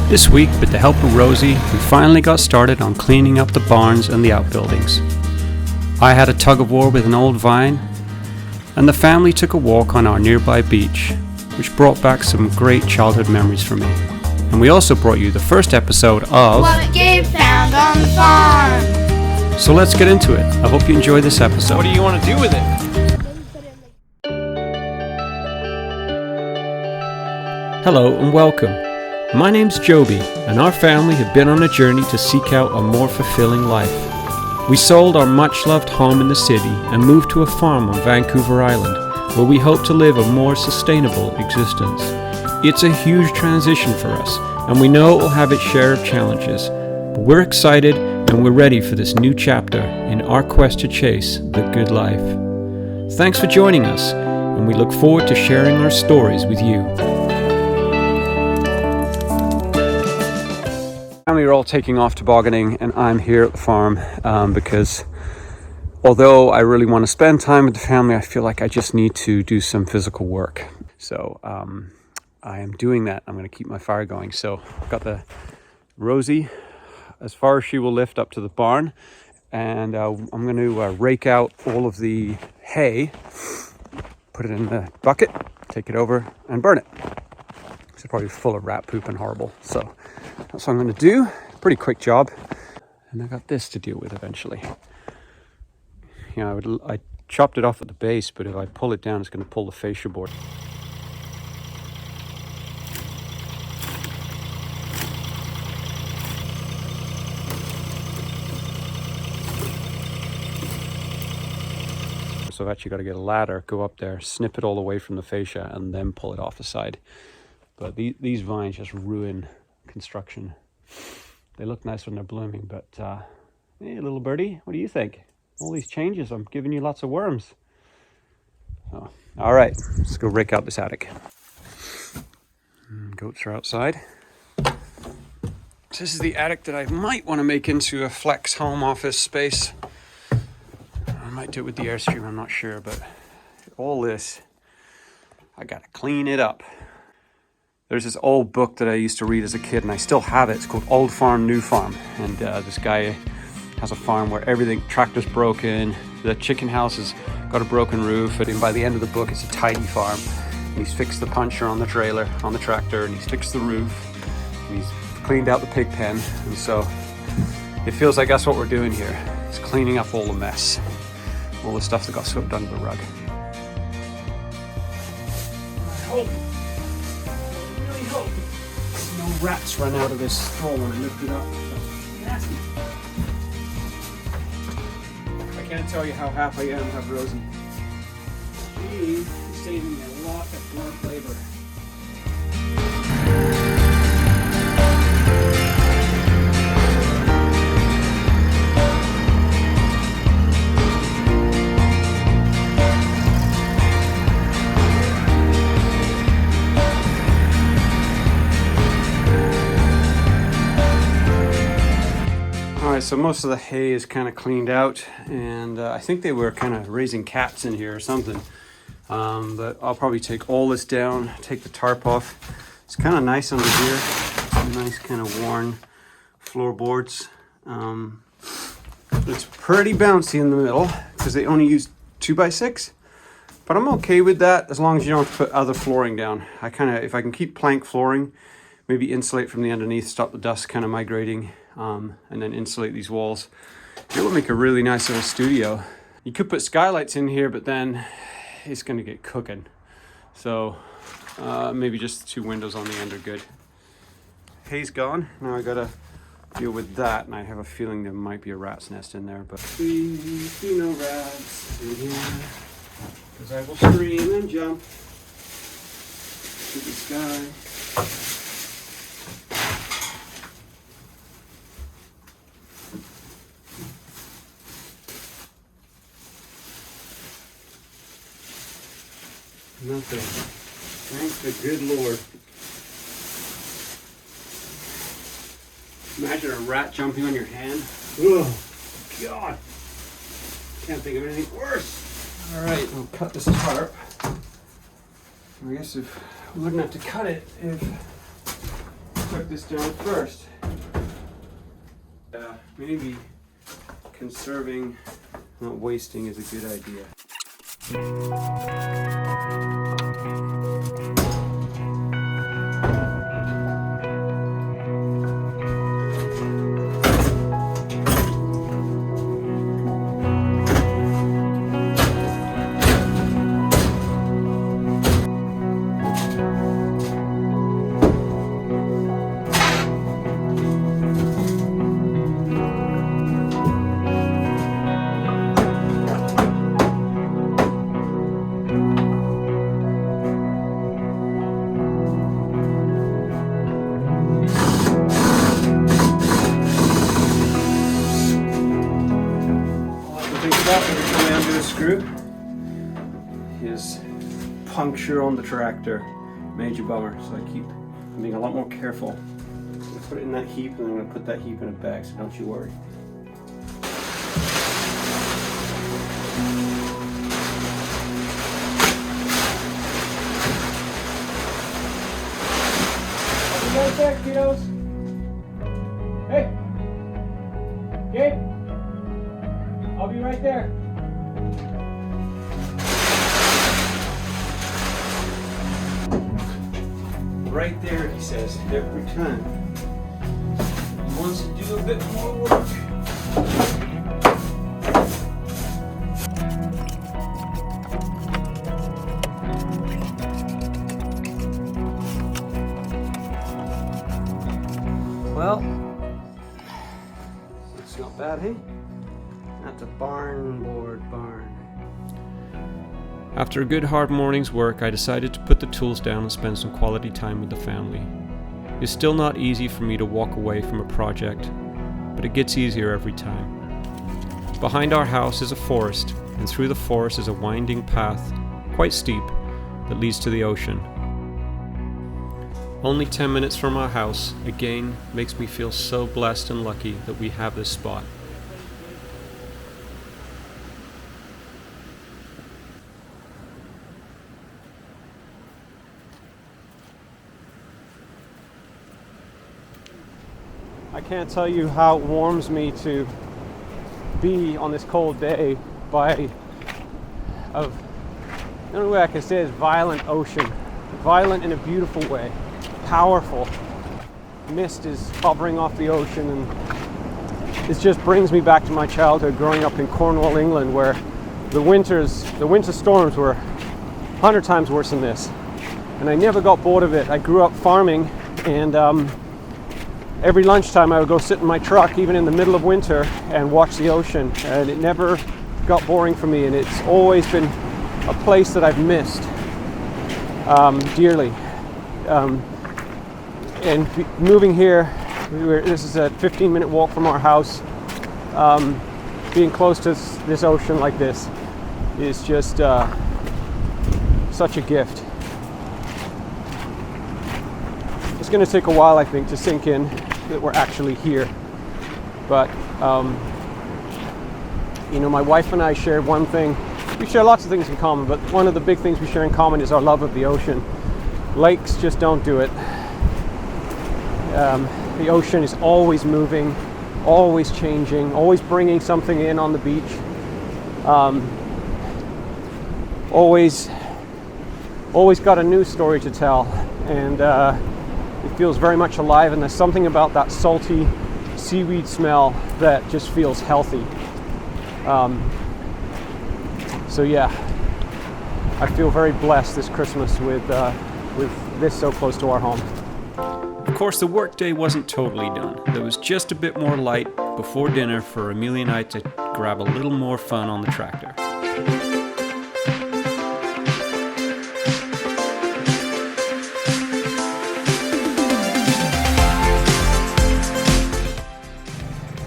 This week, with the help of Rosie, we finally got started on cleaning up the barns and the outbuildings. I had a tug of war with an old vine, and the family took a walk on our nearby beach, which brought back some great childhood memories for me. And we also brought you the first episode of What Gabe Found on the Farm. So let's get into it. I hope you enjoy this episode. What do you want to do with it? Hello and welcome. My name's Joby, and our family have been on a journey to seek out a more fulfilling life. We sold our much-loved home in the city and moved to a farm on Vancouver Island, where we hope to live a more sustainable existence. It's a huge transition for us, and we know it will have its share of challenges, but we're excited and we're ready for this new chapter in our quest to chase the good life. Thanks for joining us, and we look forward to sharing our stories with you. We're all taking off tobogganing, and I'm here at the farm because although I really want to spend time with the family, I feel like I just need to do some physical work. So I am doing that. I'm going to keep my fire going. So I've got the Rosie as far as she will lift up to the barn, and I'm going to rake out all of the hay, put it in the bucket, take it over and burn it. It's probably full of rat poop and horrible. So that's what I'm going to do. Pretty quick job. And I got this to deal with eventually. You know, I chopped it off at the base, but if I pull it down, it's going to pull the fascia board. So I've actually got to get a ladder, go up there, snip it all away from the fascia, and then pull it off the side. But these vines just ruin construction. They look nice when they're blooming, but hey, little birdie, what do you think? All these changes, I'm giving you lots of worms. Oh, all right, let's go rake out this attic. Goats are outside. This is the attic that I might want to make into a flex home office space. I might do it with the Airstream, I'm not sure, but all this, I gotta clean it up. There's this old book that I used to read as a kid, and I still have it. It's called Old Farm, New Farm. And this guy has a farm where everything, tractor's broken, the chicken house has got a broken roof, and by the end of the book, it's a tidy farm. And he's fixed the puncher on the trailer, on the tractor, and he's fixed the roof, and he's cleaned out the pig pen. And so it feels like that's what we're doing here. It's cleaning up all the mess, all the stuff that got swept under the rug. I hope no rats run out of this stall when I lift it up. Nasty. I can't tell you how happy I am to have Rosie. She is saving me a lot of blunt labor. So most of the hay is kind of cleaned out, and I think they were kind of raising cats in here or something, but I'll probably take all this down, take the tarp off. It's kind of nice under here, nice kind of worn floorboards. It's pretty bouncy in the middle because they only use 2x6, but I'm okay with that as long as you don't put other flooring down. If I can keep plank flooring, maybe insulate from the underneath, stop the dust kind of migrating, and then insulate these walls. It will make a really nice little studio. You could put skylights in here, but then it's going to get cooking. So maybe just 2 windows on the end are good. Hay's gone. Now I got to deal with that, and I have a feeling there might be a rat's nest in there, but please be no rats in here, because I will scream and jump to the sky. Nothing. Thank the good Lord. Imagine a rat jumping on your hand. Oh, God. Can't think of anything worse. All right, we'll cut this tarp. I guess if we're going to have to cut it if put this down first. Maybe conserving, not wasting, is a good idea. Every time I undo a screw is puncture on the tractor. Major bummer, so I'm being a lot more careful. I'm going to put it in that heap, and I'm going to put that heap in a bag, so don't you worry. I'll be right there, kiddos. Hey! Gabe! I'll be right there. Right there, he says, every time. He wants to do a bit more work. Well, it's not bad, hey? That's a barn board barn. After a good hard morning's work, I decided to put the tools down and spend some quality time with the family. It's still not easy for me to walk away from a project, but it gets easier every time. Behind our house is a forest, and through the forest is a winding path, quite steep, that leads to the ocean. Only 10 minutes from our house, again, makes me feel so blessed and lucky that we have this spot. I can't tell you how it warms me to be on this cold day by the only way I can say is violent ocean. Violent in a beautiful way. Powerful. Mist is hovering off the ocean, and it just brings me back to my childhood growing up in Cornwall, England, where the winter storms were 100 times worse than this. And I never got bored of it. I grew up farming, and every lunchtime I would go sit in my truck, even in the middle of winter, and watch the ocean. And it never got boring for me, and it's always been a place that I've missed dearly. And moving here, this is a 15-minute walk from our house. Being close to this ocean like this is just such a gift. It's going to take a while, I think, to sink in that we're actually here. But, my wife and I share one thing. We share lots of things in common, but one of the big things we share in common is our love of the ocean. Lakes just don't do it. The ocean is always moving, always changing, always bringing something in on the beach. Always got a new story to tell, and it feels very much alive, and there's something about that salty seaweed smell that just feels healthy. So yeah, I feel very blessed this Christmas with this so close to our home. Of course, the workday wasn't totally done. There was just a bit more light before dinner for Amelia and I to grab a little more fun on the tractor.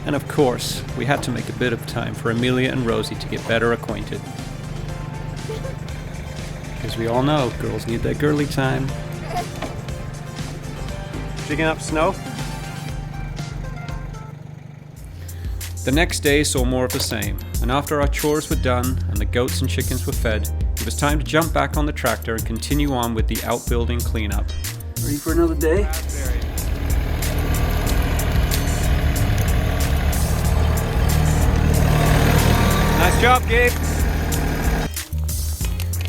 And of course, we had to make a bit of time for Amelia and Rosie to get better acquainted. As we all know, girls need their girly time. Digging up snow? The next day saw more of the same, and after our chores were done and the goats and chickens were fed, it was time to jump back on the tractor and continue on with the outbuilding cleanup. Ready for another day? job, Gabe.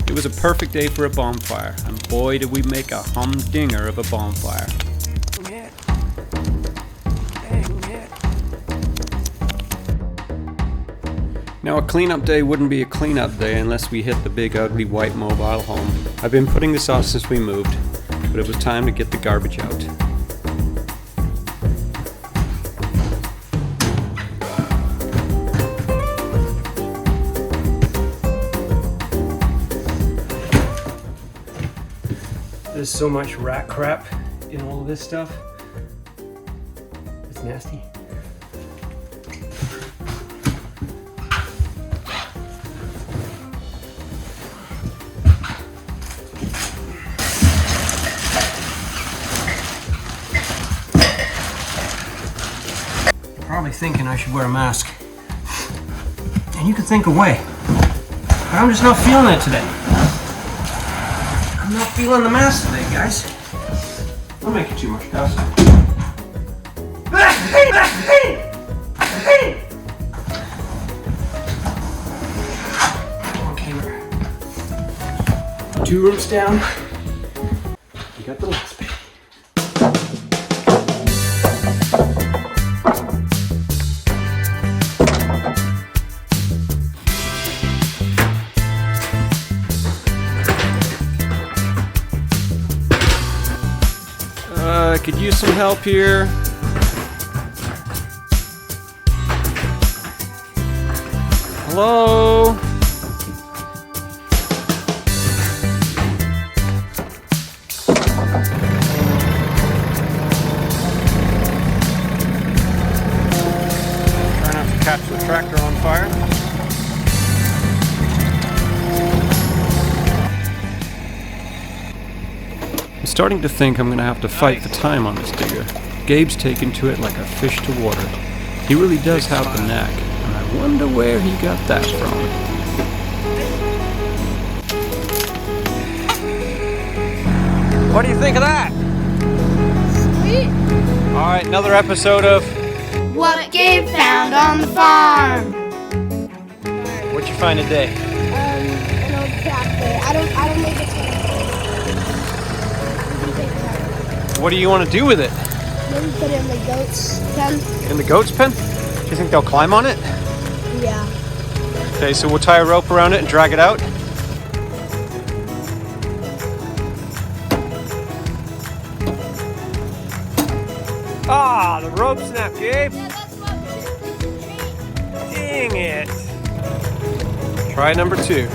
It was a perfect day for a bonfire, and boy did we make a humdinger of a bonfire. Now a cleanup day wouldn't be a cleanup day unless we hit the big ugly white mobile home. I've been putting this off since we moved, but it was time to get the garbage out. There's so much rat crap in all of this stuff. It's nasty. You're probably thinking I should wear a mask. And you can think away. But I'm just not feeling it today. I'm not feeling the mask today, guys. Don't make it too much dust. Okay, we're 2 rooms down. We got the last bit. I could use some help here. Hello? Try not to catch the tractor on fire. I'm starting to think I'm going to have to fight for time on this digger. Gabe's taken to it like a fish to water. He really does have the knack, and I wonder where he got that from. What do you think of that? Sweet. Alright, another episode of What Gabe found on the farm. What'd you find today? An old tractor. I don't think it's gonna What do you want to do with it? maybe put it in the goat's pen. In the goat's pen? Do you think they'll climb on it? Yeah. Okay, so we'll tie a rope around it and drag it out. Ah, the rope snapped, Gabe. Dang it. Try number 2.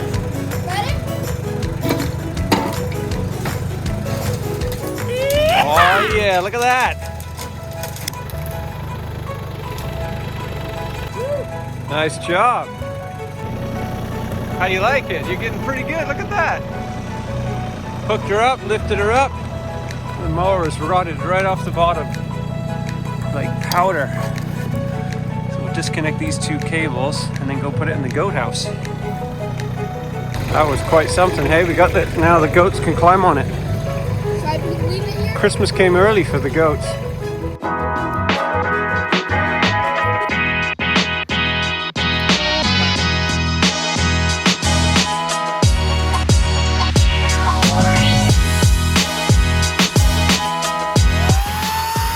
Oh yeah, look at that. Nice job. How do you like it? You're getting pretty good. Look at that. Hooked her up, lifted her up. The mower is rotted right off the bottom, like powder. So we'll disconnect these 2 cables and then go put it in the goat house. That was quite something. Hey, we got that. Now the goats can climb on it. So I can leave it here? Christmas came early for the goats.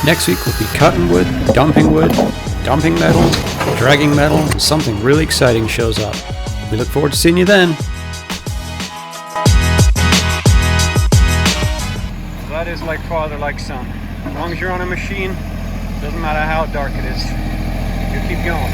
Next week we'll be cutting wood, dumping metal, dragging metal, and something really exciting shows up. We look forward to seeing you then. That is like father, like son. As long as you're on a machine, doesn't matter how dark it is, you keep going.